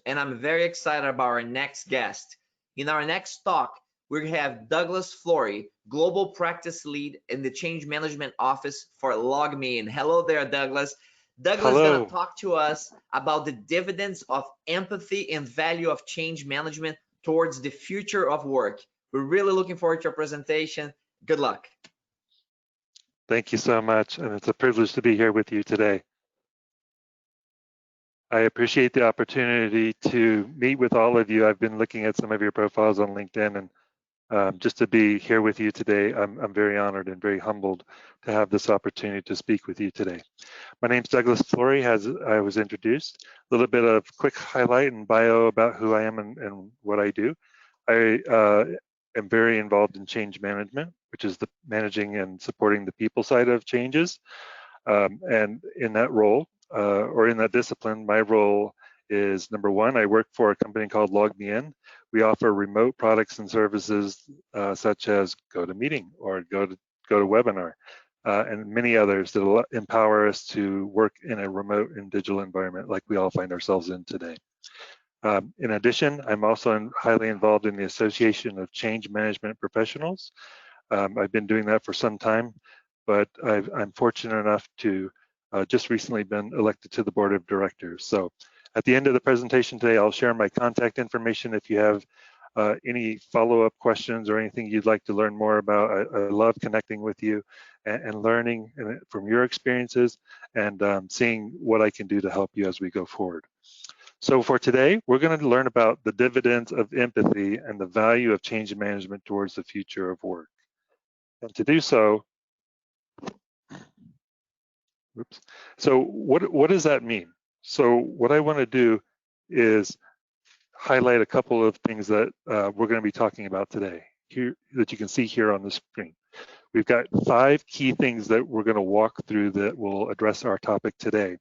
and I'm very excited about our next guest. In our next talk, we have Douglas Flory, Global Practice Lead in the Change Management Office for LogMeIn. Hello there, Douglas. Douglas is going to Hello. talk to us about the dividends of empathy and value of change management towards the future of work. We're really looking forward to your presentation. Good luck. Thank you so much, and it's a privilege to be here with you today. I appreciate the opportunity to meet with all of you. I've been looking at some of your profiles on LinkedIn, and just to be here with you today, I'm very honored and very humbled to have this opportunity to speak with you today. My name's Douglas Flory, as I was introduced. A little bit of quick highlight and bio about who I am and what I do. I am very involved in change management, which is the managing and supporting the people side of changes. And in that role, or in that discipline, my role is number one, I work for a company called LogMeIn. We offer remote products and services such as GoToMeeting or GoToWebinar, and many others that empower us to work in a remote and digital environment like we all find ourselves in today. In addition, I'm also highly involved in the Association of Change Management Professionals. I've been doing that for some time, but I'm fortunate enough to just recently been elected to the board of directors. So at the end of the presentation today, I'll share my contact information if you have any follow-up questions or anything you'd like to learn more about. I love connecting with you and learning from your experiences and seeing what I can do to help you as we go forward. So for today, we're going to learn about the dividends of empathy and the value of change management towards the future of work. And to do so, oops. So what does that mean? So what I want to do is highlight a couple of things that we're going to be talking about today here that you can see here on the screen. We've got 5 key things that we're going to walk through that will address our topic today.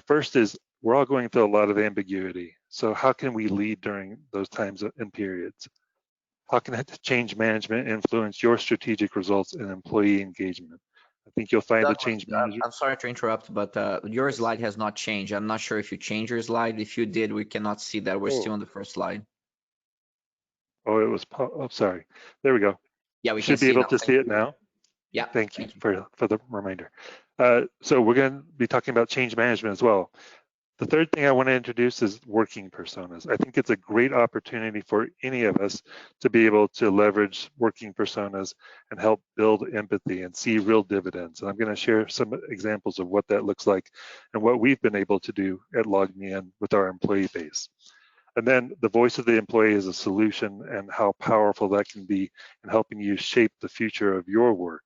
First is we're all going through a lot of ambiguity. So how can we lead during those times and periods? How can change management influence your strategic results and employee engagement? I think you'll find Douglas, the change manager. I'm sorry to interrupt, but your slide has not changed. I'm not sure if you changed your slide. If you did, we cannot see that. We're still on the first slide. Oh, it was, oh, sorry. There we go. Yeah, we should be able to see it now. Yeah. Thank you for the reminder. So we're going to be talking about change management as well. The third thing I want to introduce is working personas. I think it's a great opportunity for any of us to be able to leverage working personas and help build empathy and see real dividends. And I'm going to share some examples of what that looks like and what we've been able to do at LogMeIn with our employee base. And then the voice of the employee is a solution and how powerful that can be in helping you shape the future of your work.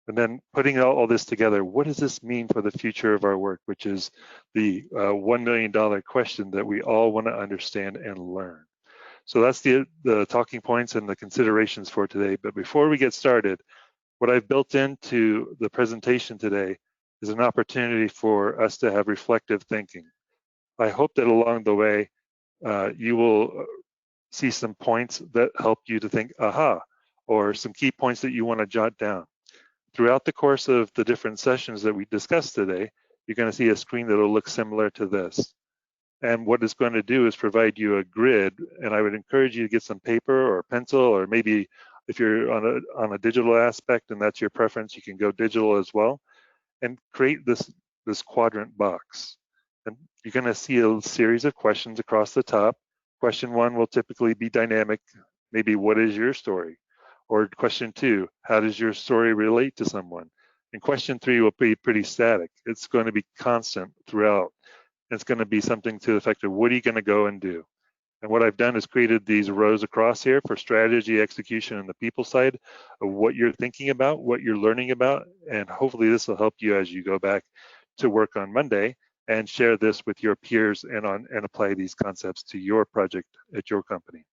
And then putting all this together, what does this mean for the future of our work, which is the $1 million question that we all want to understand and learn. So that's the talking points and the considerations for today. But before we get started, what I've built into the presentation today is an opportunity for us to have reflective thinking. I hope that along the way, you will see some points that help you to think, aha, or some key points that you want to jot down. Throughout the course of the different sessions that we discussed today, you're going to see a screen that will look similar to this. And what it's going to do is provide you a grid, and I would encourage you to get some paper or pencil, or maybe if you're on a digital aspect and that's your preference, you can go digital as well, and create this quadrant box. And you're going to see a series of questions across the top. Question 1 will typically be dynamic, maybe what is your story? Or question 2, how does your story relate to someone? And question 3 will be pretty static. It's going to be constant throughout. It's going to be something to the effect of what are you going to go and do? And what I've done is created these rows across here for strategy, execution, and the people side of what you're thinking about, what you're learning about, and hopefully this will help you as you go back to work on Monday and share this with your peers and apply these concepts to your project at your company.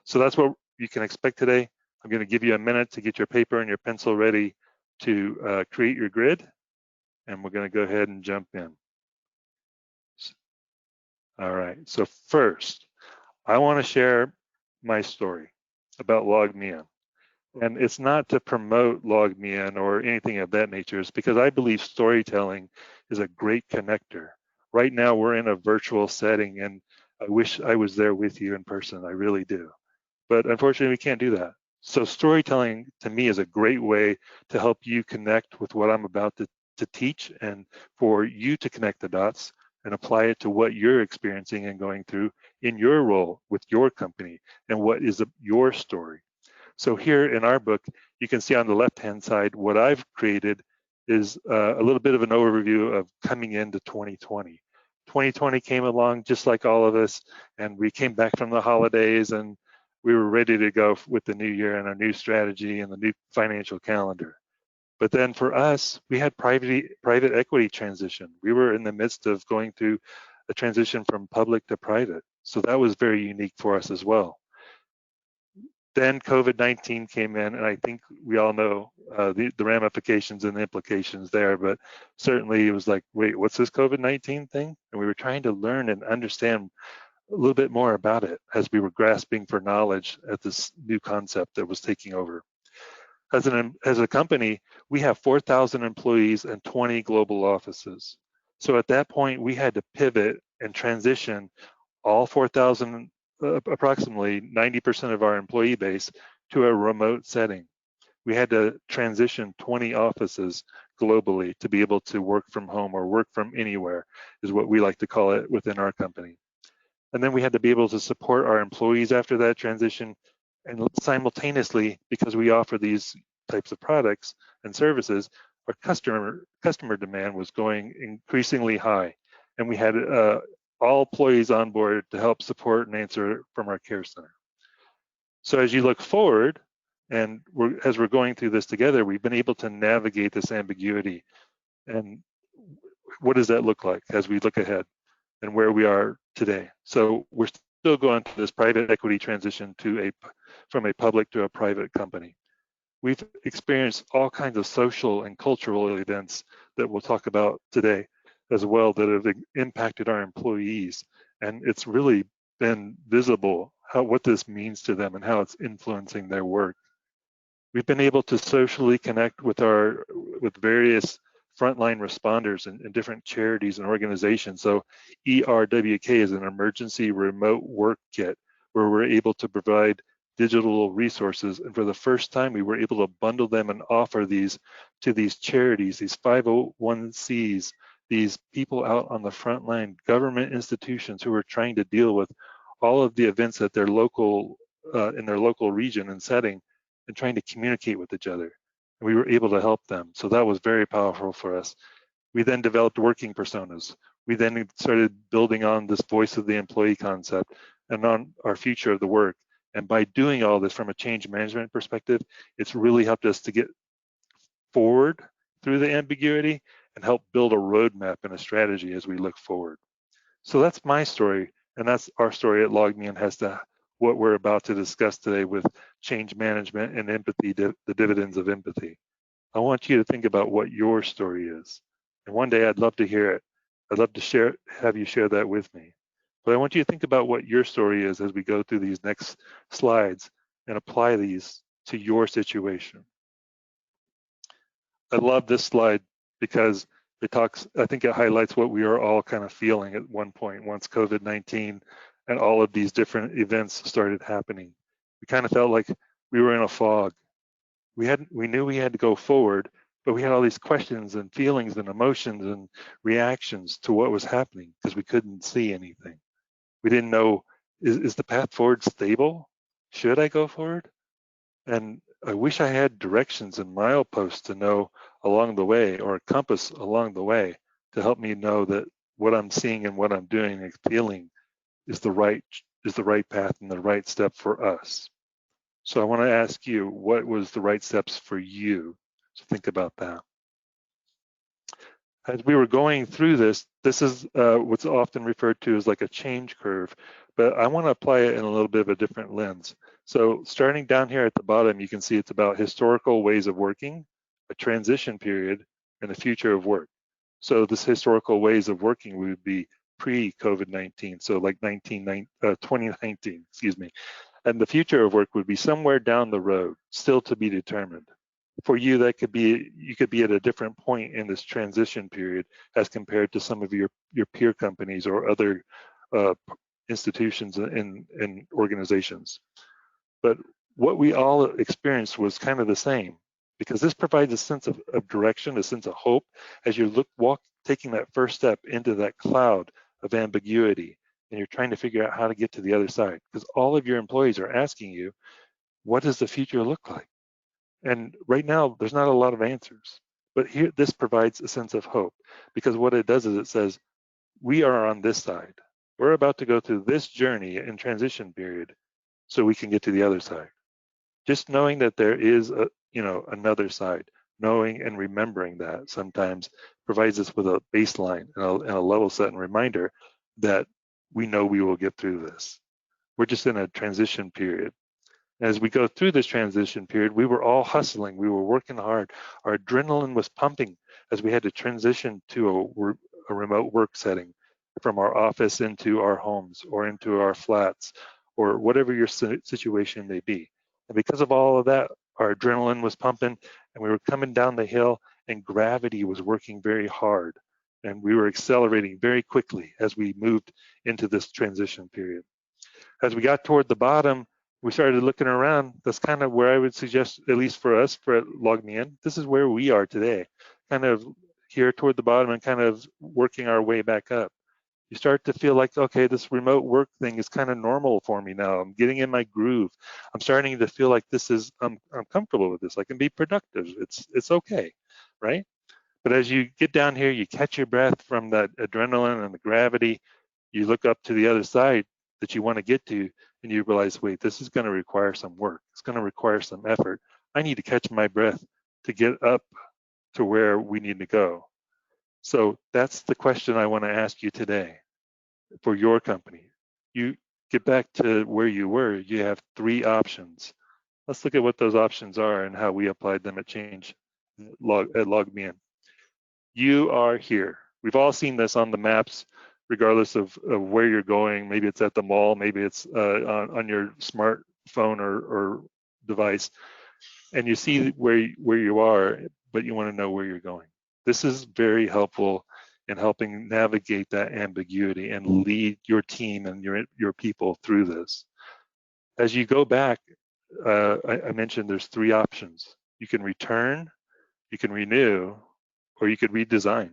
So that's what you can expect today. I'm going to give you a minute to get your paper and your pencil ready to create your grid, and we're going to go ahead and jump in. All right, so first, I want to share my story about LogMeIn. And it's not to promote LogMeIn or anything of that nature. It's because I believe storytelling is a great connector. Right now, we're in a virtual setting, and I wish I was there with you in person. I really do. But unfortunately, we can't do that. So storytelling to me is a great way to help you connect with what I'm about to teach, and for you to connect the dots and apply it to what you're experiencing and going through in your role with your company and what is your story. So here in our book, you can see on the left-hand side, what I've created is a little bit of an overview of coming into 2020. 2020 came along just like all of us, and we came back from the holidays and we were ready to go with the new year and our new strategy and the new financial calendar. But then for us, we had private equity transition. We were in the midst of going through a transition from public to private. So that was very unique for us as well. Then COVID-19 came in, and I think we all know the ramifications and the implications there, but certainly it was like, wait, what's this COVID-19 thing? And we were trying to learn and understand a little bit more about it as we were grasping for knowledge at this new concept that was taking over. As a company, we have 4,000 employees and 20 global offices. So at that point, we had to pivot and transition all 4,000, approximately 90% of our employee base, to a remote setting. We had to transition 20 offices globally to be able to work from home, or work from anywhere is what we like to call it within our company. And then we had to be able to support our employees after that transition, and simultaneously, because we offer these types of products and services, our customer demand was going increasingly high, and we had all employees on board to help support and answer from our care center. So as you look forward, and as we're going through this together, we've been able to navigate this ambiguity. And what does that look like as we look ahead and where we are today? So we're still going through this private equity transition from a public to a private company. We've experienced all kinds of social and cultural events that we'll talk about today as well that have impacted our employees. And it's really been visible what this means to them and how it's influencing their work. We've been able to socially connect with various frontline responders and different charities and organizations. So ERWK is an emergency remote work kit, where we're able to provide digital resources. And for the first time, we were able to bundle them and offer these to these charities, these 501Cs, these people out on the front line, government institutions who are trying to deal with all of the events at their local, in their local region and setting, and trying to communicate with each other. And we were able to help them. So that was very powerful for us. We then developed working personas. We then started building on this voice of the employee concept and on our future of the work. And by doing all this from a change management perspective, it's really helped us to get forward through the ambiguity and help build a roadmap and a strategy as we look forward. So that's my story, and that's our story at LogMeIn as to what we're about to discuss today with change management and empathy, the dividends of empathy. I want you to think about what your story is. And one day I'd love to hear it. I'd love to have you share that with me. But I want you to think about what your story is as we go through these next slides and apply these to your situation. I love this slide because I think it highlights what we are all kind of feeling at one point once COVID-19 and all of these different events started happening. We kind of felt like we were in a fog. We knew we had to go forward, but we had all these questions and feelings and emotions and reactions to what was happening because we couldn't see anything. We didn't know, is the path forward stable? Should I go forward? And I wish I had directions and mileposts to know along the way, or a compass along the way, to help me know that what I'm seeing and what I'm doing and feeling is the right path and the right step for us. So I want to ask you, what was the right steps for you? So think about that. As we were going through this is what's often referred to as like a change curve, but I want to apply it in a little bit of a different lens. So starting down here at the bottom, you can see it's about historical ways of working, a transition period, and the future of work. So this historical ways of working would be pre-COVID-19, so like 2019, excuse me. And the future of work would be somewhere down the road, still to be determined. For you, that could be, you could be at a different point in this transition period as compared to some of your peer companies or other institutions and organizations. But what we all experienced was kind of the same, because this provides a sense of direction, a sense of hope as you taking that first step into that cloud of ambiguity, and you're trying to figure out how to get to the other side, because all of your employees are asking you, what does the future look like? And right now, there's not a lot of answers. But here, this provides a sense of hope, because what it does is it says, we are on this side. We're about to go through this journey and transition period so we can get to the other side. Just knowing that there is another side, knowing and remembering that sometimes provides us with a baseline and a level set and reminder that we know we will get through this. We're just in a transition period. As we go through this transition period, we were all hustling, we were working hard. Our adrenaline was pumping as we had to transition to a remote work setting from our office into our homes or into our flats or whatever your situation may be. And because of all of that, our adrenaline was pumping and we were coming down the hill and gravity was working very hard. And we were accelerating very quickly as we moved into this transition period. As we got toward the bottom, we started looking around. That's kind of where I would suggest, at least for us, for LogMeIn, this is where we are today, kind of here toward the bottom and kind of working our way back up. You start to feel like, okay, this remote work thing is kind of normal for me now. I'm getting in my groove. I'm starting to feel like I'm comfortable with this. I can be productive. It's okay, right? But as you get down here, you catch your breath from that adrenaline and the gravity. You look up to the other side that you want to get to, and you realize, wait, this is going to require some work. It's going to require some effort. I need to catch my breath to get up to where we need to go. So that's the question I want to ask you today for your company. You get back to where you were, you have 3 options. Let's look at what those options are and how we applied them at LogMeIn. You are here. We've all seen this on the maps, regardless of where you're going. Maybe it's at the mall, maybe it's on your smartphone or device, and you see where you are, but you want to know where you're going. This is very helpful in helping navigate that ambiguity and lead your team and your people through this. As you go back, I mentioned there's 3 options. You can return, you can renew, or you could redesign.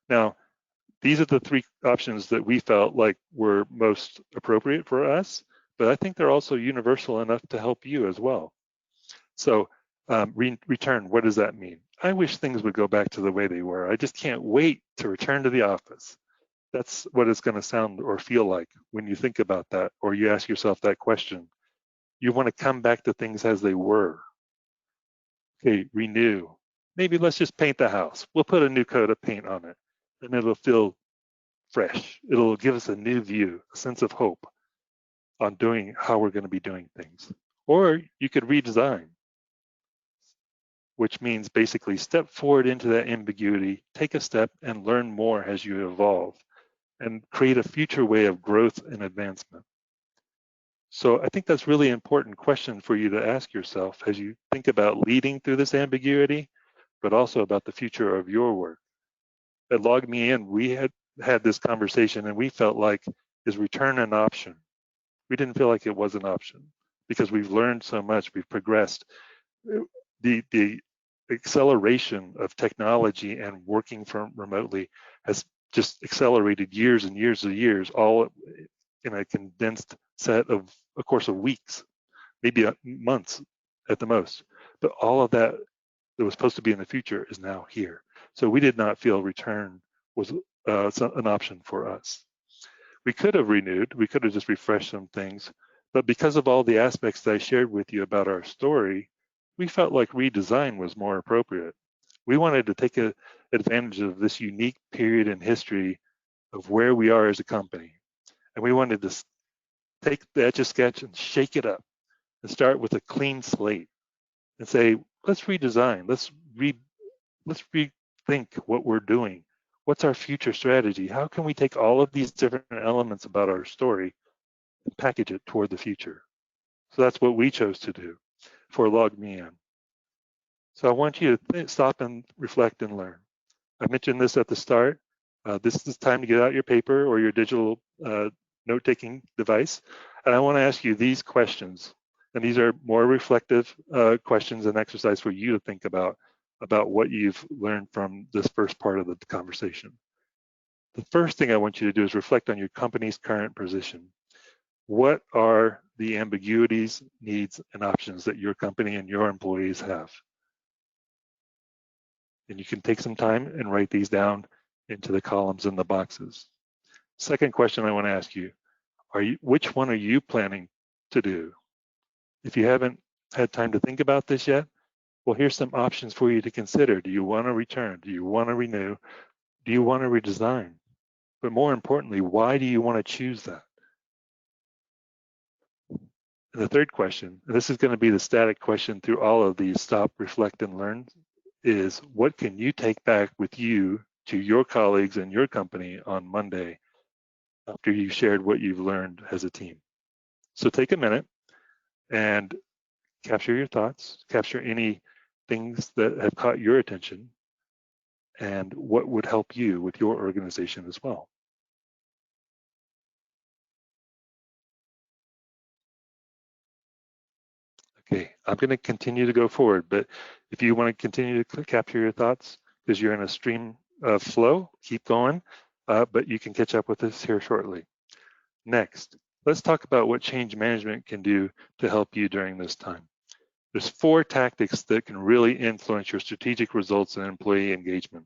Now, these are the 3 options that we felt like were most appropriate for us, but I think they're also universal enough to help you as well. So return, what does that mean? I wish things would go back to the way they were. I just can't wait to return to the office. That's what it's going to sound or feel like when you think about that, or you ask yourself that question. You want to come back to things as they were. Okay, renew. Maybe let's just paint the house. We'll put a new coat of paint on it, and it'll feel fresh. It'll give us a new view, a sense of hope on doing how we're going to be doing things. Or you could redesign, which means basically step forward into that ambiguity, take a step and learn more as you evolve and create a future way of growth and advancement. So I think that's really important question for you to ask yourself as you think about leading through this ambiguity, but also about the future of your work. At LogMeIn, we had this conversation and we felt like, is return an option? We didn't feel like it was an option because we've learned so much, we've progressed. The acceleration of technology and working from remotely has just accelerated years and years and years, all in a condensed set of a course of weeks, maybe months at the most. But all of that was supposed to be in the future is now here. So we did not feel return was an option for us. We could have renewed, we could have just refreshed some things, but because of all the aspects that I shared with you about our story, we felt like redesign was more appropriate. We wanted to take advantage of this unique period in history of where we are as a company. And we wanted to take the Etch-a-Sketch and shake it up and start with a clean slate and say, let's redesign, let's rethink what we're doing. What's our future strategy? How can we take all of these different elements about our story and package it toward the future? So that's what we chose to do for LogMeIn. So I want you to stop and reflect and learn. I mentioned this at the start. This is time to get out your paper or your digital note-taking device, and I want to ask you these questions. And these are more reflective questions and exercise for you to think about what you've learned from this first part of the conversation. The first thing I want you to do is reflect on your company's current position. What are the ambiguities, needs, and options that your company and your employees have? And you can take some time and write these down into the columns and the boxes. Second question I want to ask you, which one are you planning to do? If you haven't had time to think about this yet, well, here's some options for you to consider. Do you want to return? Do you want to renew? Do you want to redesign? But more importantly, why do you want to choose that? And the third question, and this is going to be the static question through all of these stop, reflect, and learn, is what can you take back with you to your colleagues and your company on Monday after you've shared what you've learned as a team? So take a minute and capture your thoughts, capture any things that have caught your attention, and what would help you with your organization as well. Okay, I'm going to continue to go forward, but if you want to continue to capture your thoughts, because you're in a stream of flow, keep going, but you can catch up with us here shortly. Next, let's talk about what change management can do to help you during this time. There's 4 tactics that can really influence your strategic results and employee engagement.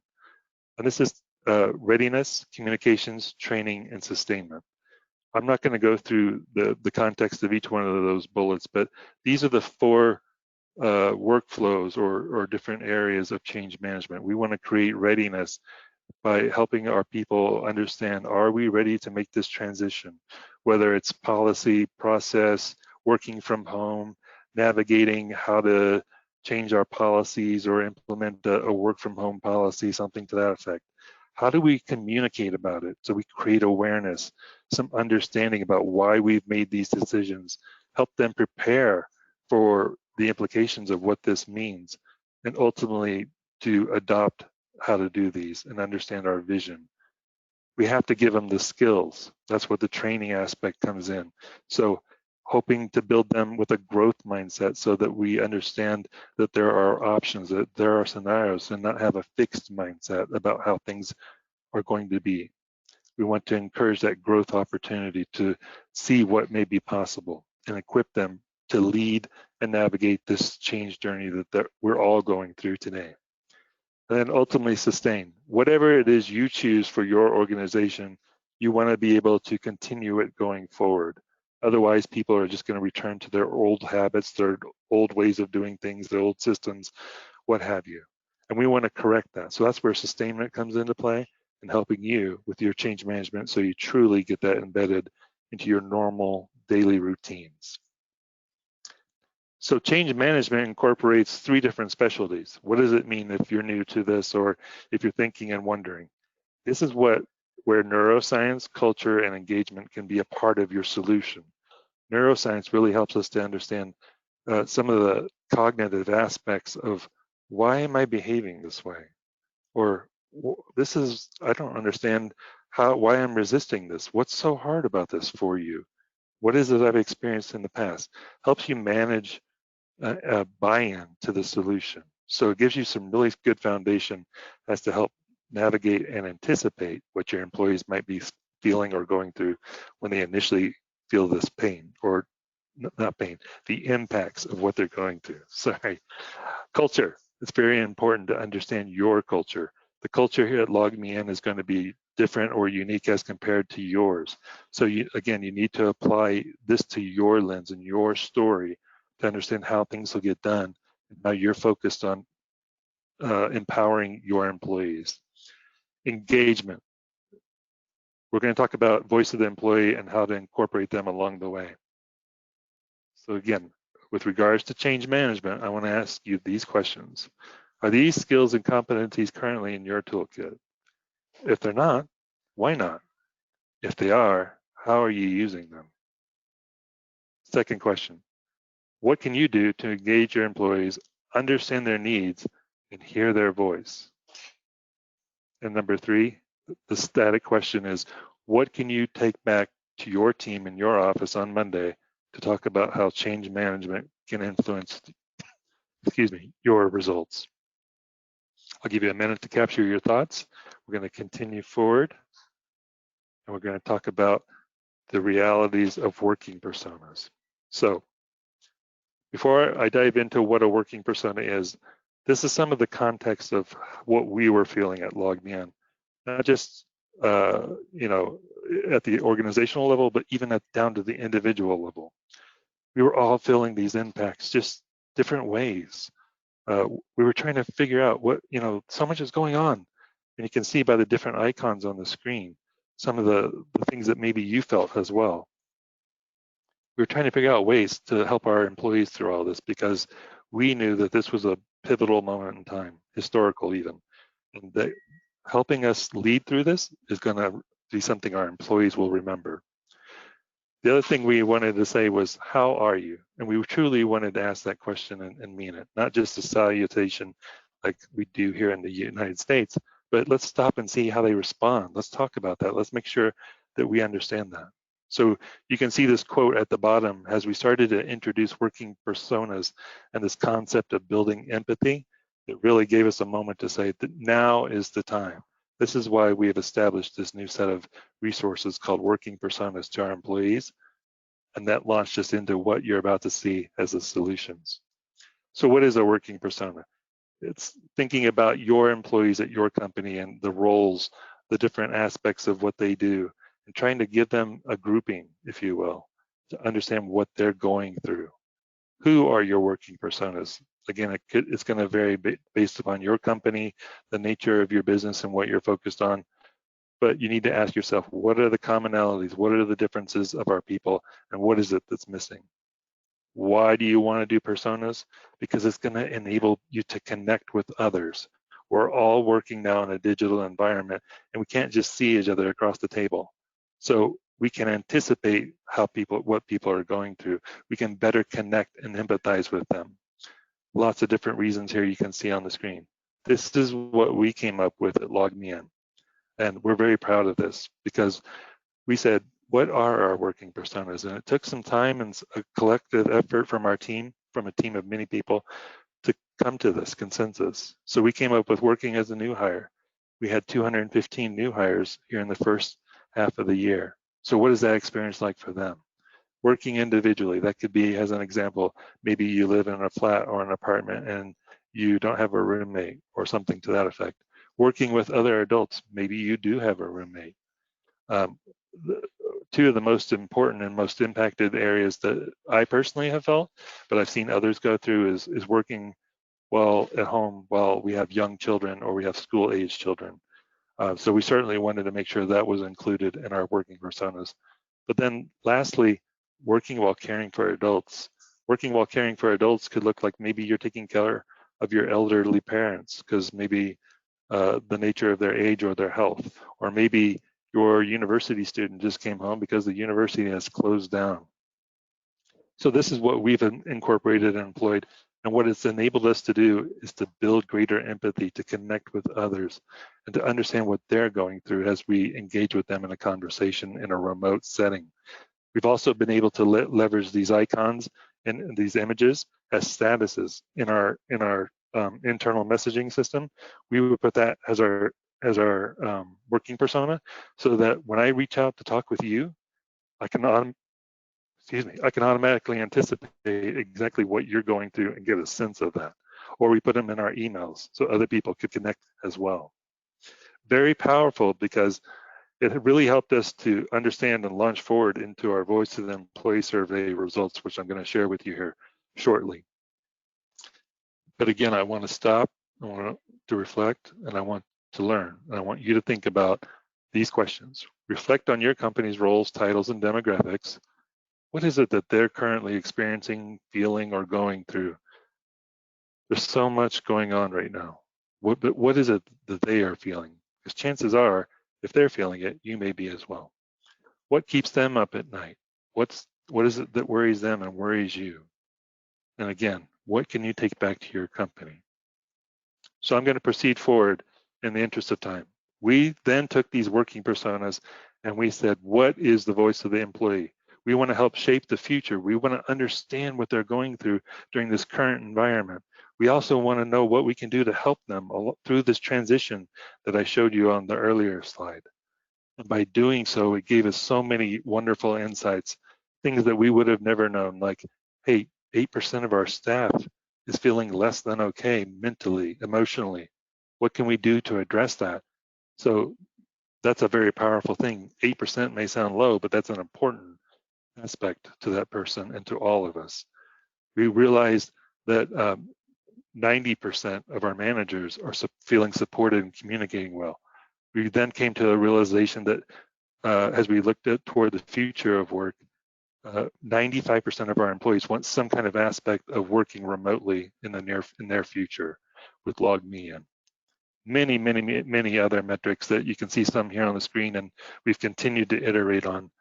And this is readiness, communications, training, and sustainment. I'm not going to go through the context of each one of those bullets, but these are the 4 workflows or different areas of change management. We want to create readiness by helping our people understand, are we ready to make this transition? Whether it's policy, process, working from home, navigating how to change our policies or implement a work from home policy, something to that effect. How do we communicate about it so we create awareness, some understanding about why we've made these decisions, help them prepare for the implications of what this means, and ultimately to adopt how to do these and understand our vision. We have to give them the skills. That's what the training aspect comes in. So hoping to build them with a growth mindset so that we understand that there are options, that there are scenarios, and not have a fixed mindset about how things are going to be. We want to encourage that growth opportunity to see what may be possible and equip them to lead and navigate this change journey that we're all going through today. And then ultimately sustain. Whatever it is you choose for your organization, you want to be able to continue it going forward. Otherwise, people are just going to return to their old habits, their old ways of doing things, their old systems, what have you. And we want to correct that. So that's where sustainment comes into play and helping you with your change management so you truly get that embedded into your normal daily routines. So change management incorporates 3 different specialties. What does it mean if you're new to this or if you're thinking and wondering? This is where neuroscience, culture, and engagement can be a part of your solution. Neuroscience really helps us to understand some of the cognitive aspects of why am I behaving this way? Or I don't understand why I'm resisting this. What's so hard about this for you? What is it I've experienced in the past? Helps you manage a buy-in to the solution. So it gives you some really good foundation as to help navigate and anticipate what your employees might be feeling or going through when they initially feel this pain, or not pain, the impacts of what they're going through. Sorry. Culture. It's very important to understand your culture. The culture here at LogMeIn is going to be different or unique as compared to yours. So again, you need to apply this to your lens and your story to understand how things will get done and how you're focused on empowering your employees. Engagement. We're going to talk about voice of the employee and how to incorporate them along the way. So again, with regards to change management, I want to ask you these questions. Are these skills and competencies currently in your toolkit? If they're not, why not? If they are, how are you using them? Second question, what can you do to engage your employees, understand their needs, and hear their voice? And number 3, the static question is, what can you take back to your team in your office on Monday to talk about how change management can influence, your results. I'll give you a minute to capture your thoughts. We're going to continue forward, and we're going to talk about the realities of working personas. So before I dive into what a working persona is, this is some of the context of what we were feeling at LogMeIn, not just at the organizational level, but even down to the individual level. We were all feeling these impacts just different ways. We were trying to figure out what, so much is going on. And you can see by the different icons on the screen, some of the things that maybe you felt as well. We were trying to figure out ways to help our employees through all this because we knew that this was a pivotal moment in time, historical even, and that helping us lead through this is going to be something our employees will remember. The other thing we wanted to say was, how are you? And we truly wanted to ask that question and mean it, not just a salutation like we do here in the United States, but let's stop and see how they respond. Let's talk about that. Let's make sure that we understand that. So you can see this quote at the bottom as we started to introduce working personas and this concept of building empathy. It really gave us a moment to say that now is the time. This is why we have established this new set of resources called working personas to our employees, and that launched us into what you're about to see as the solutions. So what is a working persona? It's thinking about your employees at your company and the roles, the different aspects of what they do, and trying to give them a grouping, if you will, to understand what they're going through. Who are your working personas? Again, it's going to vary based upon your company, the nature of your business, and what you're focused on. But you need to ask yourself, what are the commonalities? What are the differences of our people? And what is it that's missing? Why do you want to do personas? Because it's going to enable you to connect with others. We're all working now in a digital environment, and we can't just see each other across the table. So we can anticipate what people are going through. We can better connect and empathize with them. Lots of different reasons here you can see on the screen. This is what we came up with at LogMeIn. And we're very proud of this because we said, what are our working personas? And it took some time and a collective effort from our team, from a team of many people, to come to this consensus. So we came up with working as a new hire. We had 215 new hires here in the first half of the year. So what is that experience like for them? Working individually, that could be, as an example, maybe you live in a flat or an apartment and you don't have a roommate or something to that effect. Working with other adults, maybe you do have a roommate. Two of the most important and most impacted areas that I personally have felt, but I've seen others go through, is working while at home while we have young children or we have school-age children. So we certainly wanted to make sure that was included in our working personas. But then lastly, working while caring for adults. Working while caring for adults could look like maybe you're taking care of your elderly parents because maybe the nature of their age or their health, or maybe your university student just came home because the university has closed down. So this is what we've incorporated and employed. And what it's enabled us to do is to build greater empathy, to connect with others, and to understand what they're going through as we engage with them in a conversation in a remote setting. We've also been able to leverage these icons and these images as statuses in our internal messaging system. We would put that as our working persona, so that when I reach out to talk with you, I can automatically anticipate exactly what you're going through and get a sense of that. Or we put them in our emails so other people could connect as well. Very powerful because it really helped us to understand and launch forward into our Voice of the Employee survey results, which I'm going to share with you here shortly. But again, I want to stop, I want to reflect, and I want to learn. And I want you to think about these questions. Reflect on your company's roles, titles, and demographics. What is it that they're currently experiencing, feeling, or going through? There's so much going on right now. What is it that they are feeling? Because chances are, if they're feeling it, you may be as well. What keeps them up at night? What is it that worries them and worries you? And again, what can you take back to your company? So I'm going to proceed forward in the interest of time. We then took these working personas And we said, what is the voice of the employee? We want to help shape the future. We want to understand what they're going through during this current environment. We also want to know what we can do to help them through this transition that I showed you on the earlier slide. And by doing so, it gave us so many wonderful insights, things that we would have never known, like, hey, 8% of our staff is feeling less than okay mentally, emotionally. What can we do to address that? So that's a very powerful thing. 8% may sound low, but that's an important aspect to that person and to all of us. We realized that 90% of our managers are feeling supported and communicating well. We then came to a realization that as we looked toward the future of work, 95% of our employees want some kind of aspect of working remotely in their future with LogMe and many other metrics that you can see some here on the screen, and we've continued to iterate on.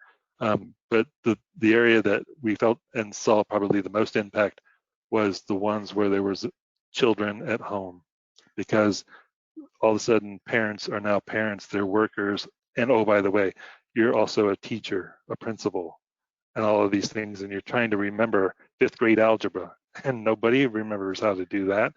But the area that we felt and saw probably the most impact was the ones where there was children at home, because all of a sudden parents are now parents, they're workers, and oh, by the way, you're also a teacher, a principal, and all of these things, and you're trying to remember 5th grade algebra, and nobody remembers how to do that,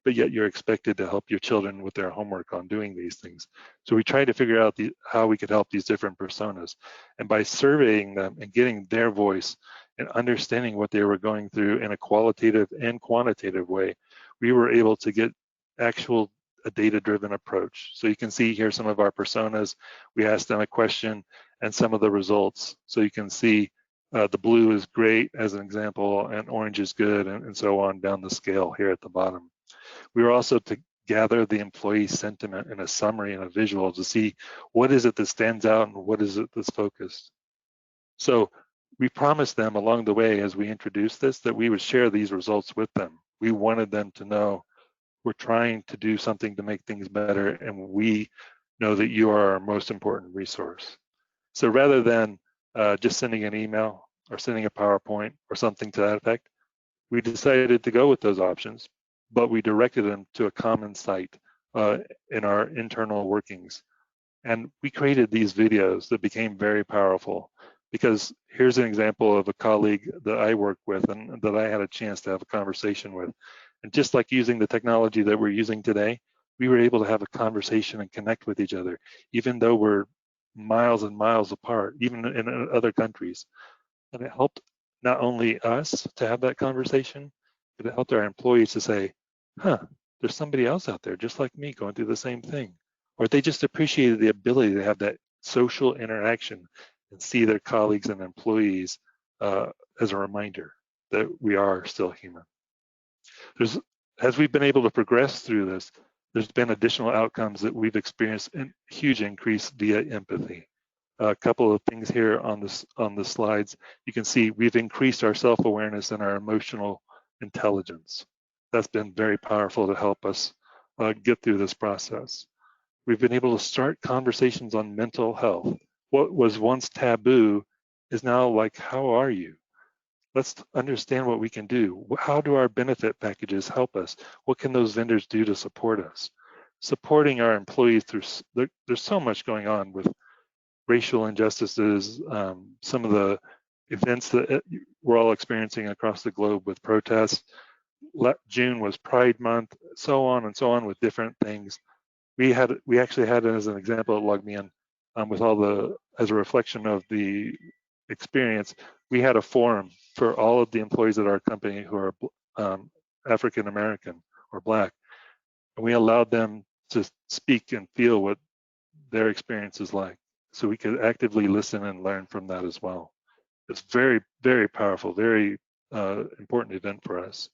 but yet you're expected to help your children with their homework on doing these things. So we tried to figure out how we could help these different personas, and by surveying them and getting their voice and understanding what they were going through in a qualitative and quantitative way, we were able to get a data-driven approach. So you can see here some of our personas. We asked them a question and some of the results. So you can see the blue is great as an example, and orange is good, and so on down the scale here at the bottom. We were also to gather the employee sentiment in a summary and a visual to see what is it that stands out and what is it that's focused. So we promised them along the way as we introduced this that we would share these results with them. We wanted them to know we're trying to do something to make things better, and we know that you are our most important resource. So rather than just sending an email or sending a PowerPoint or something to that effect, we decided to go with those options, but we directed them to a common site in our internal workings. And we created these videos that became very powerful, because here's an example of a colleague that I work with and that I had a chance to have a conversation with. And just like using the technology that we're using today, we were able to have a conversation and connect with each other, even though we're miles and miles apart, even in other countries. And it helped not only us to have that conversation, but it helped our employees to say, huh, there's somebody else out there just like me going through the same thing. Or they just appreciated the ability to have that social interaction and see their colleagues and employees as a reminder that we are still human. As we've been able to progress through this, there's been additional outcomes that we've experienced a huge increase via empathy. A couple of things here on the slides. You can see we've increased our self-awareness and our emotional intelligence. That's been very powerful to help us get through this process. We've been able to start conversations on mental health. What was once taboo is now like, how are you? Let's understand what we can do. How do our benefit packages help us? What can those vendors do to support us? Supporting our employees through, there's so much going on with racial injustices, some of the events that we're all experiencing across the globe with protests. June was Pride Month, so on and so on with different things. We actually had it as an example at LogMeIn with as a reflection of the experience. We had a forum for all of the employees at our company who are African American or Black, and we allowed them to speak and feel what their experience is like, so we could actively listen and learn from that as well. It's very, very powerful, very important event for us.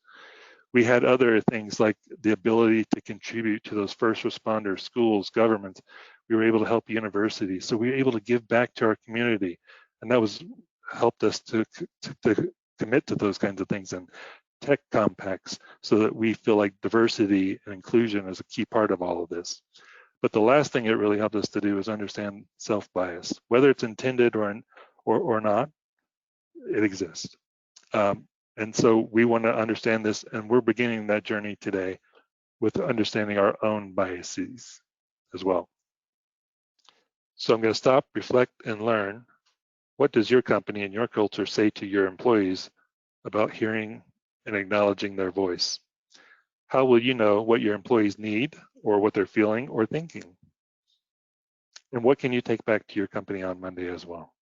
We had other things like the ability to contribute to those first responders, schools, governments. We were able to help universities, so we were able to give back to our community, and that helped us to commit to those kinds of things, and tech compacts, so that we feel like diversity and inclusion is a key part of all of this. But the last thing it really helped us to do is understand self-bias, whether it's intended or not, it exists. And so we want to understand this, and we're beginning that journey today with understanding our own biases as well. So I'm going to stop, reflect, and learn. What does your company and your culture say to your employees about hearing and acknowledging their voice? How will you know what your employees need or what they're feeling or thinking? And what can you take back to your company on Monday as well?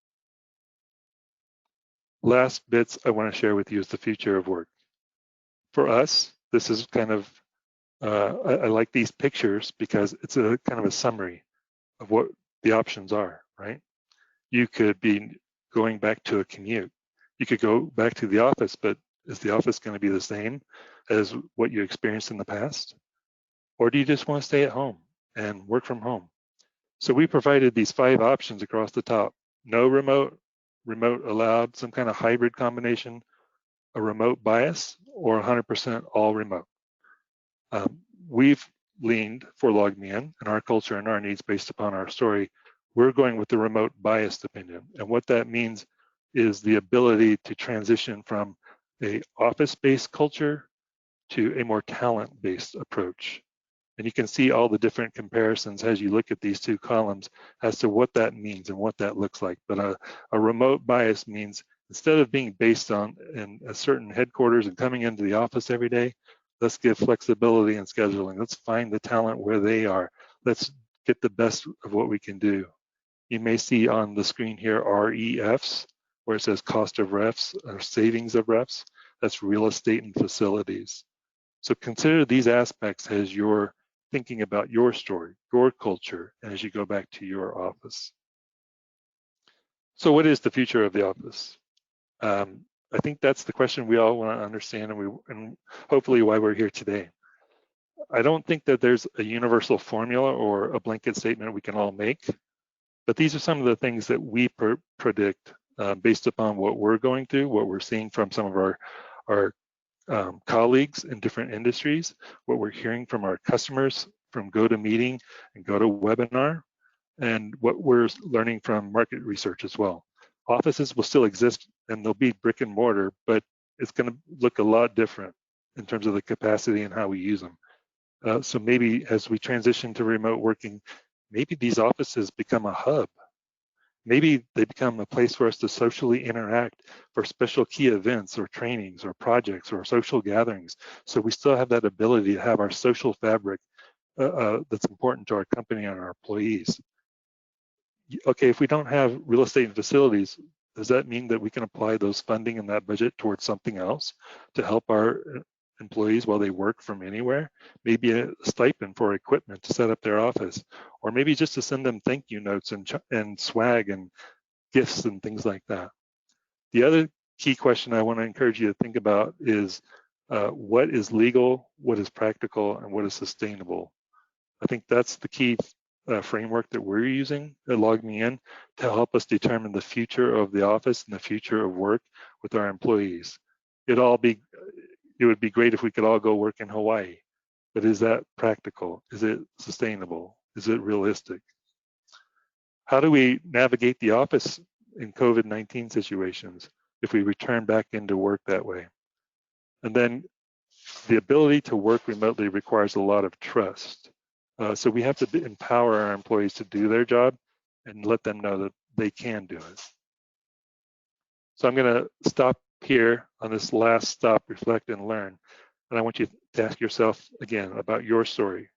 Last bits I want to share with you is the future of work. For us, this is kind of, I like these pictures because it's a kind of a summary of what the options are, right? You could be going back to a commute. You could go back to the office, but is the office going to be the same as what you experienced in the past? Or do you just want to stay at home and work from home? So we provided these 5 options across the top. No remote, remote allowed, some kind of hybrid combination, a remote bias, or 100% all remote. We've leaned for LogMeIn and our culture and our needs based upon our story. We're going with the remote biased opinion. And what that means is the ability to transition from a office-based culture to a more talent-based approach. And you can see all the different comparisons as you look at these 2 columns as to what that means and what that looks like. But a remote bias means instead of being based on in a certain headquarters and coming into the office every day, let's give flexibility in scheduling. Let's find the talent where they are. Let's get the best of what we can do. You may see on the screen here REFs, where it says cost of refs or savings of refs. That's real estate and facilities. So consider these aspects as you're thinking about your story, your culture, and as you go back to your office. So what is the future of the office? I think that's the question we all want to understand, and hopefully why we're here today. I don't think that there's a universal formula or a blanket statement we can all make, but these are some of the things that we predict based upon what we're going through, what we're seeing from some of our colleagues in different industries, what we're hearing from our customers from GoToMeeting and GoToWebinar, and what we're learning from market research as well. Offices will still exist and they'll be brick and mortar, but it's going to look a lot different in terms of the capacity and how we use them. So maybe as we transition to remote working, maybe these offices become a hub. Maybe they become a place for us to socially interact for special key events or trainings or projects or social gatherings. So we still have that ability to have our social fabric that's important to our company and our employees. Okay, if we don't have real estate and facilities, does that mean that we can apply those funding and that budget towards something else to help our employees while they work from anywhere? Maybe a stipend for equipment to set up their office, or maybe just to send them thank you notes and swag and gifts and things like that. The other key question I want to encourage you to think about is what is legal, what is practical, and what is sustainable. I think that's the key framework that we're using at LogMeIn to help us determine the future of the office and the future of work with our employees. It would be great if we could all go work in Hawaii, but is that practical? Is it sustainable? Is it realistic? How do we navigate the office in COVID-19 situations if we return back into work that way? And then the ability to work remotely requires a lot of trust. So we have to empower our employees to do their job and let them know that they can do it. So I'm going to stop here on this last stop, reflect and learn. And I want you to ask yourself again about your story.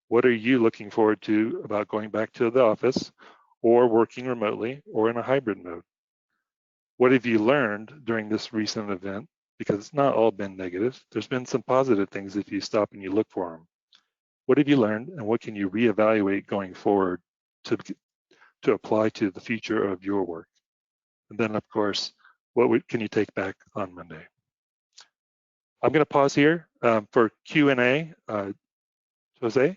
What are you looking forward to about going back to the office or working remotely or in a hybrid mode? What have you learned during this recent event? Because it's not all been negative. There's been some positive things if you stop and you look for them. What have you learned and what can you reevaluate going forward to apply to the future of your work? And then of course, what can you take back on Monday? I'm going to pause here for Q&A. Jose,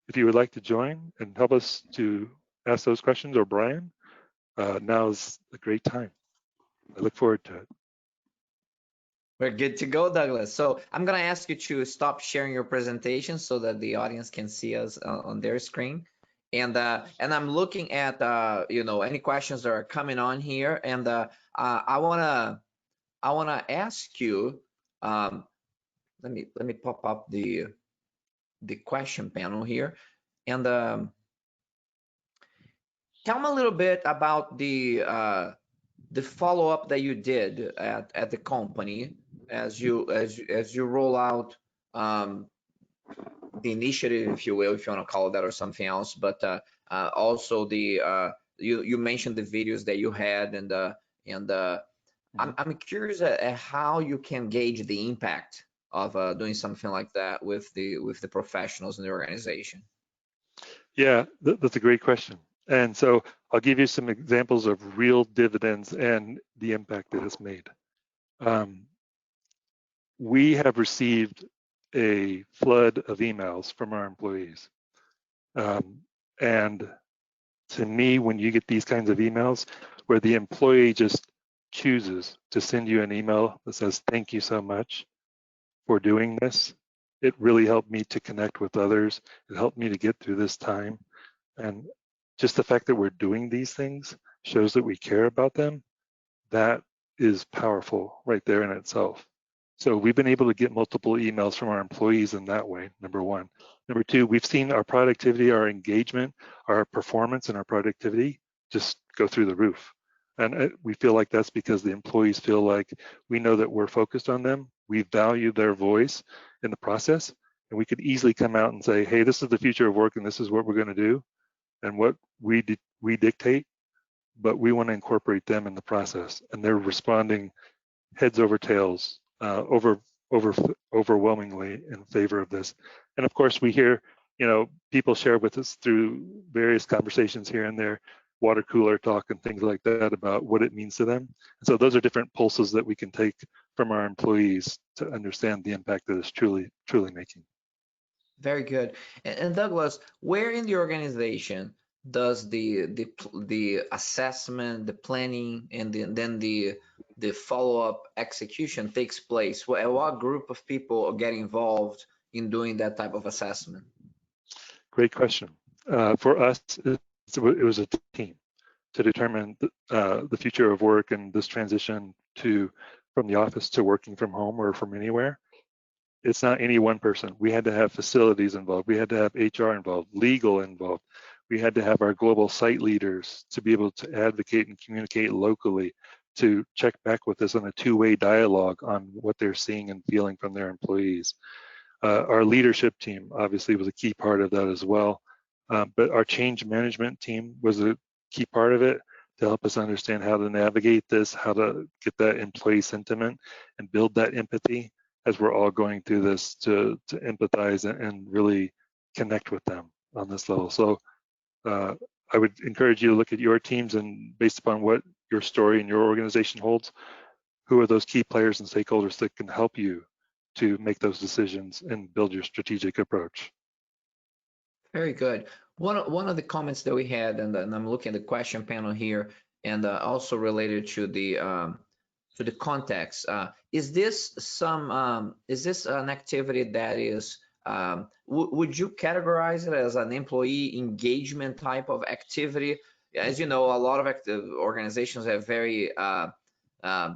if you would like to join and help us to ask those questions, or Brian, now is a great time. I look forward to it. We're good to go, Douglas. So I'm going to ask you to stop sharing your presentation so that the audience can see us on their screen. And I'm looking at any questions that are coming on here, and I wanna ask you. Let me pop up the question panel here, and tell me a little bit about the follow-up that you did at the company as you roll out the initiative, if you will, if you want to call it that or something else. But also you mentioned the videos that you had, and I'm curious at how you can gauge the impact of doing something like that with the professionals in the organization. Yeah, that's a great question. And so I'll give you some examples of real dividends and the impact that it's made. We have received a flood of emails from our employees. And to me, when you get these kinds of emails where the employee just chooses to send you an email that says, thank you so much for doing this, it really helped me to connect with others. It helped me to get through this time. And just the fact that we're doing these things shows that we care about them. That is powerful right there in itself. So we've been able to get multiple emails from our employees in that way, number one. Number two, we've seen our productivity, our engagement, our performance and our productivity just go through the roof. And we feel like that's because the employees feel like we know that we're focused on them. We value their voice in the process. And we could easily come out and say, hey, this is the future of work and this is what we're going to do and what we dictate, but we want to incorporate them in the process. And they're responding heads over tails, overwhelmingly in favor of this. And of course, we hear, people share with us through various conversations here and there, water cooler talk and things like that about what it means to them. And so those are different pulses that we can take from our employees to understand the impact that it's truly making. Very good. And Douglas, where in the organization does the assessment, the planning, and then the follow-up execution takes place? What group of people get involved in doing that type of assessment? Great question. For us, it was a team to determine the future of work and this transition from the office to working from home or from anywhere. It's not any one person. We had to have facilities involved. We had to have HR involved, legal involved. We had to have our global site leaders to be able to advocate and communicate locally, to check back with us on a two-way dialogue on what they're seeing and feeling from their employees. Our leadership team obviously was a key part of that as well. But our change management team was a key part of it to help us understand how to navigate this, how to get that employee sentiment and build that empathy as we're all going through this to empathize and really connect with them on this level. So I would encourage you to look at your teams and based upon what your story and your organization holds, who are those key players and stakeholders that can help you to make those decisions and build your strategic approach. Very good. One of the comments that we had, and I'm looking at the question panel here, and also related to the context. Is this an activity that is, would you categorize it as an employee engagement type of activity? As you know, a lot of organizations have very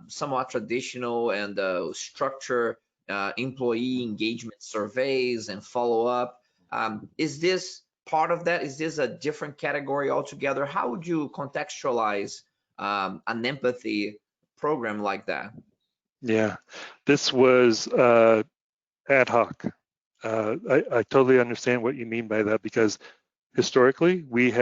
somewhat traditional and structured employee engagement surveys and follow-up. Is this part of that? Is this a different category altogether? How would you contextualize an empathy program like that? Yeah, this was ad hoc. I totally understand what you mean by that because historically we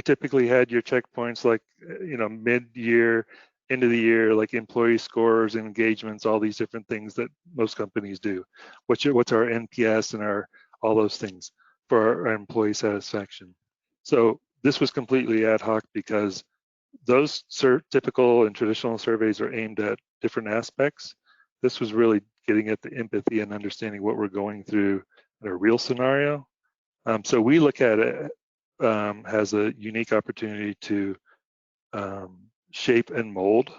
typically had your checkpoints like mid-year, end of the year, like employee scores, engagements, all these different things that most companies do. What's our NPS and all those things for our employee satisfaction. So this was completely ad hoc because those typical and traditional surveys are aimed at different aspects. This was really getting at the empathy and understanding what we're going through in a real scenario. So we look at it as a unique opportunity to shape and mold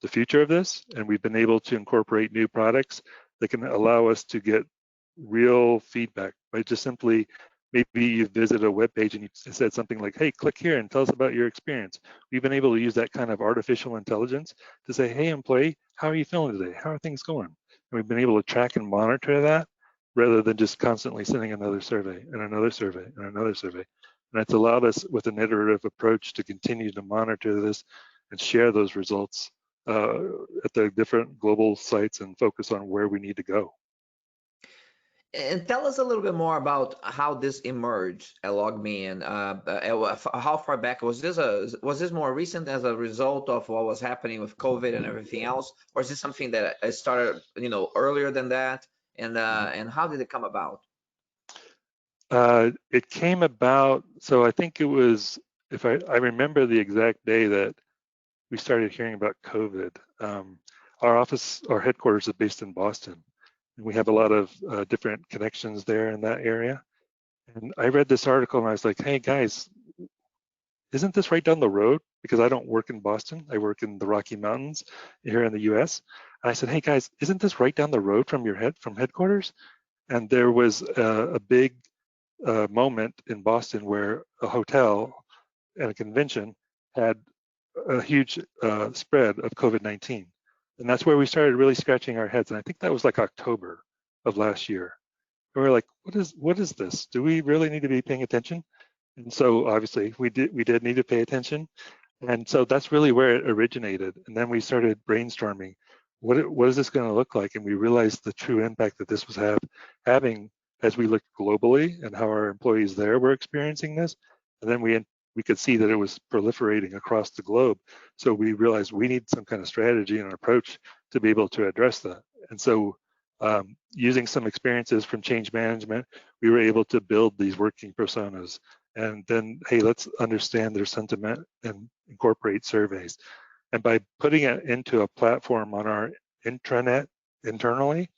the future of this. And we've been able to incorporate new products that can allow us to get real feedback by just simply, maybe you visit a web page and you said something like, hey, click here and tell us about your experience. We've been able to use that kind of artificial intelligence to say, hey, employee, how are you feeling today? How are things going? And we've been able to track and monitor that rather than just constantly sending another survey and another survey and another survey. And it's allowed us with an iterative approach to continue to monitor this and share those results at the different global sites and focus on where we need to go. And tell us a little bit more about how this emerged at LogMe, and how far back was this? Was this more recent as a result of what was happening with COVID and everything else, or is this something that started, earlier than that? And how did it come about? It came about, so I think it was, if I remember the exact day that we started hearing about COVID. Our headquarters is based in Boston. We have a lot of different connections there in that area. And I read this article and I was like, hey guys, isn't this right down the road? Because I don't work in Boston, I work in the Rocky Mountains here in the US. And I said, hey guys, isn't this right down the road from headquarters? And there was a big moment in Boston where a hotel and a convention had a huge spread of COVID-19. And that's where we started really scratching our heads. And I think that was like October of last year. And we were like, what is this? Do we really need to be paying attention? And so obviously we did need to pay attention. And so that's really where it originated. And then we started brainstorming, what is this going to look like? And we realized the true impact that this was having as we looked globally and how our employees there were experiencing this. And then we could see that it was proliferating across the globe. So we realized we need some kind of strategy and approach to be able to address that. And so using some experiences from change management, we were able to build these working personas. And then, hey, let's understand their sentiment and incorporate surveys. And by putting it into a platform on our intranet internally,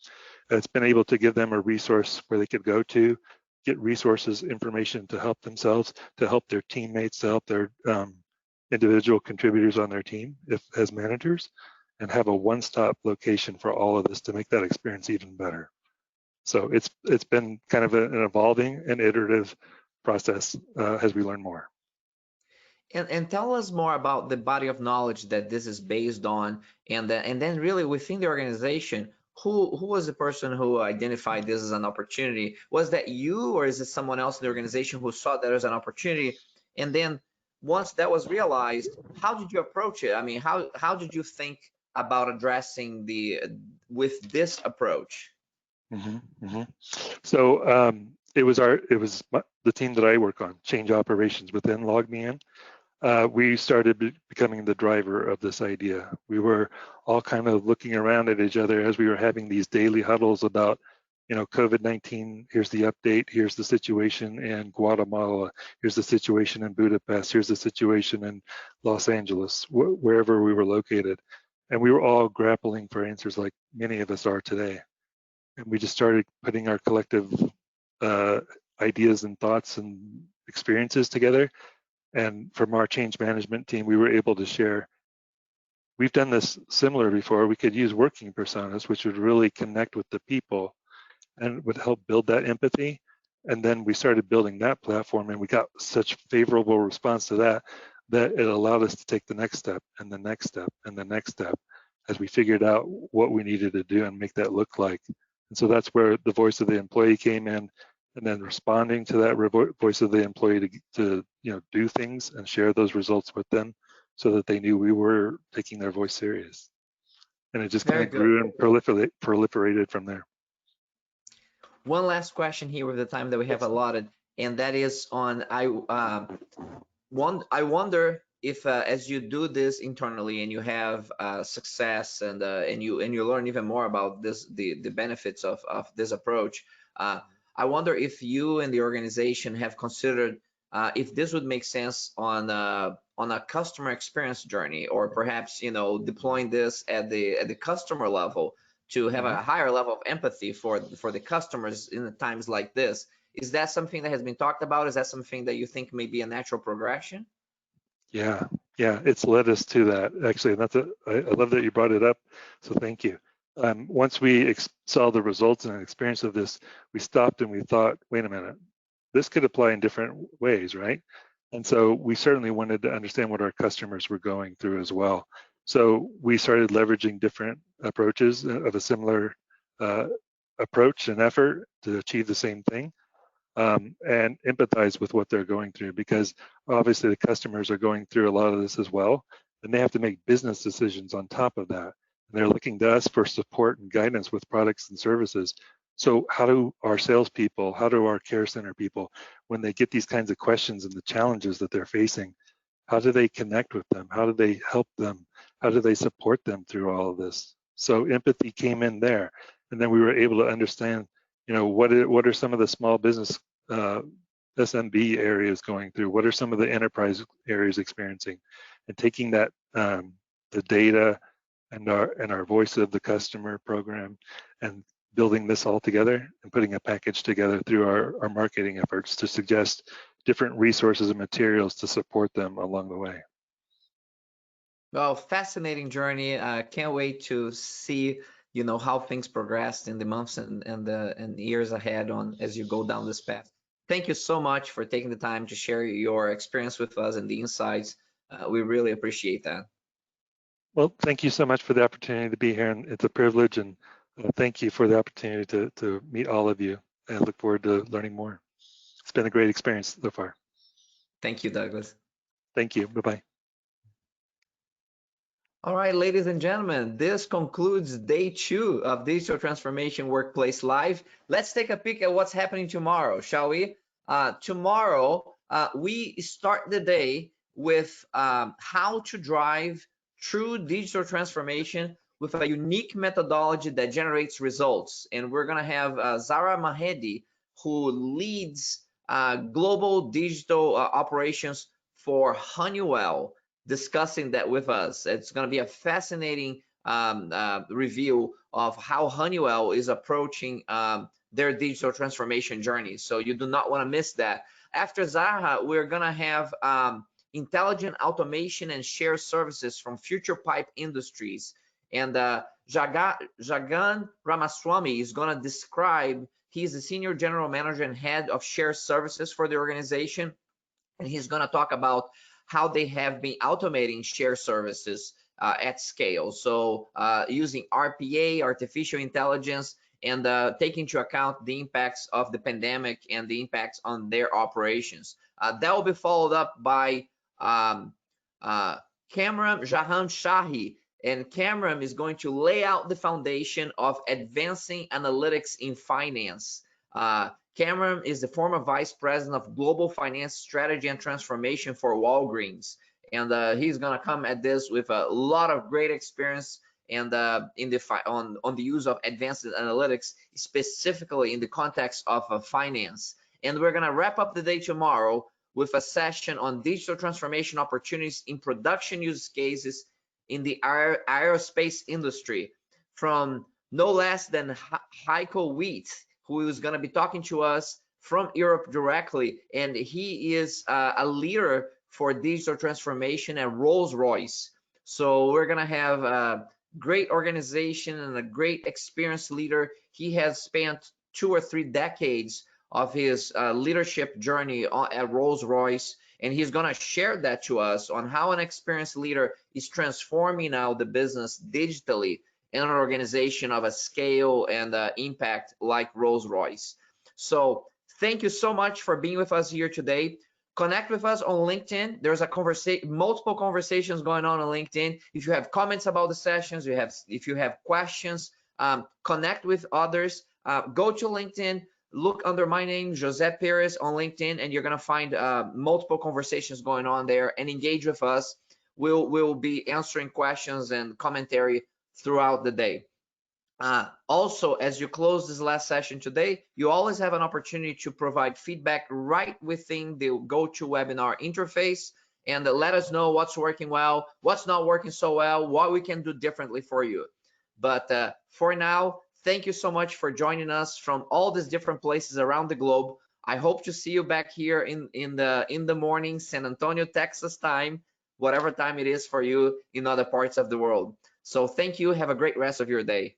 it's been able to give them a resource where they could go to, get resources, information to help themselves, to help their teammates, to help their individual contributors on their team as managers, and have a one-stop location for all of this to make that experience even better. So it's been kind of an evolving and iterative process as we learn more. And tell us more about the body of knowledge that this is based on, and then really within the organization, who was the person who identified this as an opportunity? Was that you, or is it someone else in the organization who saw that as an opportunity? And then once that was realized, how did you approach it? I mean, how did you think about addressing with this approach? So it was the team that I work on, change operations within LogMeIn. We started becoming the driver of this idea. We were all kind of looking around at each other as we were having these daily huddles about, COVID-19, here's the update, here's the situation in Guatemala, here's the situation in Budapest, here's the situation in Los Angeles, wherever we were located. And we were all grappling for answers like many of us are today. And we just started putting our collective ideas and thoughts and experiences together. And from our change management team, we were able to share, we've done this similar before. We could use working personas, which would really connect with the people and would help build that empathy. And then we started building that platform, and we got such favorable response to that it allowed us to take the next step and the next step and the next step as we figured out what we needed to do and make that look like. And so that's where the voice of the employee came in, and then responding to that voice of the employee to do things and share those results with them so that they knew we were taking their voice serious. And it just kind of grew and proliferated from there. One last question here with the time that we have allotted, and that is on, I wonder if as you do this internally and you have success and you learn even more about the benefits of this approach, I wonder if you and the organization have considered if this would make sense on a customer experience journey, or perhaps deploying this at the customer level to have a higher level of empathy for the customers in times like this. Is that something that has been talked about? Is that something that you think may be a natural progression? Yeah, it's led us to that actually, and I love that you brought it up. So thank you. Once we saw the results and experience of this, we stopped and we thought, wait a minute, this could apply in different ways, right? And so we certainly wanted to understand what our customers were going through as well. So we started leveraging different approaches of a similar approach and effort to achieve the same thing. and empathize with what they're going through, because obviously the customers are going through a lot of this as well, and they have to make business decisions on top of that. And they're looking to us for support and guidance with products and services. So how do our salespeople, how do our care center people, when they get these kinds of questions and the challenges that they're facing, how do they connect with them? How do they help them? How do they support them through all of this? So empathy came in there, and then we were able to understand, what are some of the small business SMB areas going through? What are some of the enterprise areas experiencing? And taking that the data and our voice of the customer program and building this all together and putting a package together through our marketing efforts to suggest different resources and materials to support them along the way. Well, fascinating journey. Can't wait to see, how things progressed in the months and years ahead as you go down this path. Thank you so much for taking the time to share your experience with us and the insights. We really appreciate that. Well, thank you so much for the opportunity to be here, and it's a privilege, and thank you for the opportunity to meet all of you, and look forward to learning more. It's been a great experience so far. Thank you, Douglas. Thank you. Bye-bye. All right, ladies and gentlemen, this concludes day 2 of Digital Transformation Workplace Live. Let's take a peek at what's happening tomorrow, shall we? Tomorrow, we start the day with how to drive true digital transformation with a unique methodology that generates results. And we're going to have Zara Mahedi, who leads global digital operations for Honeywell, discussing that with us. It's going to be a fascinating review of how Honeywell is approaching their digital transformation journey. So you do not want to miss that. After Zaha, we're going to have intelligent automation and shared services from Future Pipe Industries. And Jagan Ramaswamy is going to describe, he's the Senior General Manager and Head of Shared Services for the organization. And he's going to talk about how they have been automating shared services at scale. So using RPA, artificial intelligence, and taking into account the impacts of the pandemic and the impacts on their operations. That will be followed up by Kamran Jahan Shahi. And Kamran is going to lay out the foundation of advancing analytics in finance. Cameron is the former Vice President of Global Finance Strategy and Transformation for Walgreens. And he's going to come at this with a lot of great experience and on the use of advanced analytics, specifically in the context of finance. And we're going to wrap up the day tomorrow with a session on digital transformation opportunities in production use cases in the aerospace industry from no less than Heiko Wheat, who is going to be talking to us from Europe directly. And he is a leader for digital transformation at Rolls-Royce. So we're going to have a great organization and a great experienced leader. He has spent 2 or 3 decades of his leadership journey at Rolls-Royce. And he's going to share that to us on how an experienced leader is transforming now the business digitally in an organization of a scale and impact like Rolls-Royce. So thank you so much for being with us here today. Connect with us on LinkedIn. There's multiple conversations going on LinkedIn. If you have comments about the sessions, if you have questions, connect with others. Go to LinkedIn, look under my name, Jose Perez on LinkedIn, and you're gonna find multiple conversations going on there, and engage with us. We'll be answering questions and commentary throughout the day. Also, as you close this last session today, you always have an opportunity to provide feedback right within the GoToWebinar interface, and let us know what's working well, what's not working so well, what we can do differently for you. But for now, thank you so much for joining us from all these different places around the globe. I hope to see you back here in the morning, San Antonio, Texas time, whatever time it is for you in other parts of the world. So thank you. Have a great rest of your day.